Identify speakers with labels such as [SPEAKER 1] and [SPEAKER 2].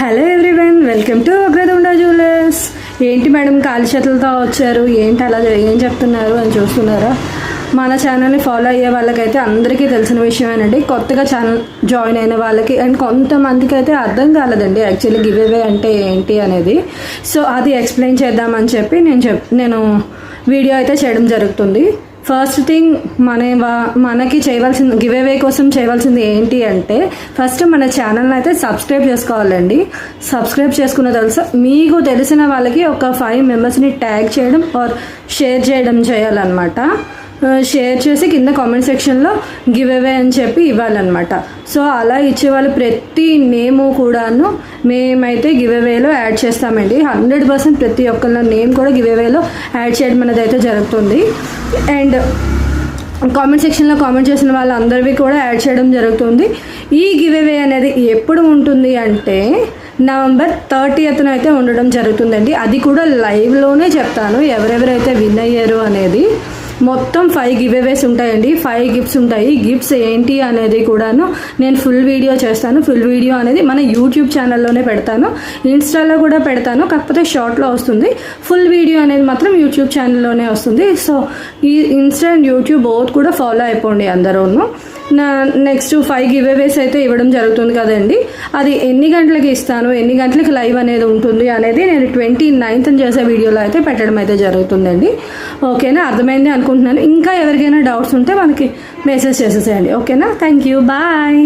[SPEAKER 1] Hello everyone, welcome to Agradunda jewellers. ఏంటి madam ఖాళీ చేతులతో వచ్చారు, ఏంటి అలా ఏం చెప్తున్నారు అని చూస్తున్నారా? మన ఛానల్ని ఫాలో అయ్యే వాళ్ళకైతే అందరికీ తెలిసిన విషయమేనండి. కొత్తగా ఛానల్ జాయిన్ అయిన వాళ్ళకి అండ్ కొంతమందికి అయితే అర్థం కాలేదండి యాక్చువల్లీ గివ్ అవే అంటే ఏంటి అనేది. సో అది ఎక్స్ప్లెయిన్ చేద్దామని చెప్పి నేను వీడియో అయితే చేయడం జరుగుతుంది. ఫస్ట్ థింగ్ మనకి చేయవలసింది గివ్ అవే కోసం చేయవలసింది ఏంటి అంటే ఫస్ట్ మన ఛానల్ని అయితే సబ్స్క్రైబ్ చేసుకోవాలండి. సబ్స్క్రైబ్ చేసుకున్న తెలుసా మీకు తెలిసిన వాళ్ళకి ఒక 5 మెంబర్స్ని ట్యాగ్ చేయడం ఆర్ షేర్ చేయడం చేయాలన్నమాట. షేర్ చేసి కింద కామెంట్ సెక్షన్లో గివ్ అవే అని చెప్పి ఇవ్వాలన్నమాట. సో అలా ఇచ్చేవాళ్ళు ప్రతి నేము కూడాను మేమైతే గివ్ అవేలో యాడ్ చేస్తామండి. 100% ప్రతి ఒక్కళ్ళ నేమ్ కూడా గివ్ అవేలో యాడ్ చేయడం అనేది అయితే జరుగుతుంది. అండ్ కామెంట్ సెక్షన్లో కామెంట్ చేసిన వాళ్ళందరివి కూడా యాడ్ చేయడం జరుగుతుంది. ఈ గివ్ అవే అనేది ఎప్పుడు ఉంటుంది అంటే November 30th అయితే ఉండడం జరుగుతుందండి. అది కూడా లైవ్లోనే చెప్తాను ఎవరెవరైతే విన్ అయ్యారు అనేది. మొత్తం 5 గివ్ అవేస్ ఉంటాయండి, 5 గిఫ్ట్స్ ఉంటాయి. గిఫ్ట్స్ ఏంటి అనేది కూడాను నేను ఫుల్ వీడియో చేస్తాను. ఫుల్ వీడియో అనేది మన యూట్యూబ్ ఛానల్లోనే పెడతాను, ఇన్స్టాలో కూడా పెడతాను, కాకపోతే షార్ట్లో వస్తుంది. ఫుల్ వీడియో అనేది మాత్రం యూట్యూబ్ ఛానల్లోనే వస్తుంది. సో ఈ ఇన్స్టా అండ్ యూట్యూబ్ బోత్ కూడా ఫాలో అయిపోండి అందరూను. నెక్స్ట్ 5 గివ్ అవేస్ అయితే ఇవ్వడం జరుగుతుంది కదండి. అది ఎన్ని గంటలకి ఇస్తాను, ఎన్ని గంటలకి లైవ్ అనేది ఉంటుంది అనేది నేను 29th చేసే వీడియోలో అయితే పెట్టడం అయితే జరుగుతుందండి. ఓకేనా, అర్థమైంది అనుకుంటున్నాను. ఇంకా ఎవరికైనా డౌట్స్ ఉంటే మనకి మెసేజ్ చేసేసేయండి. ఓకేనా, థ్యాంక్ యూ, బాయ్.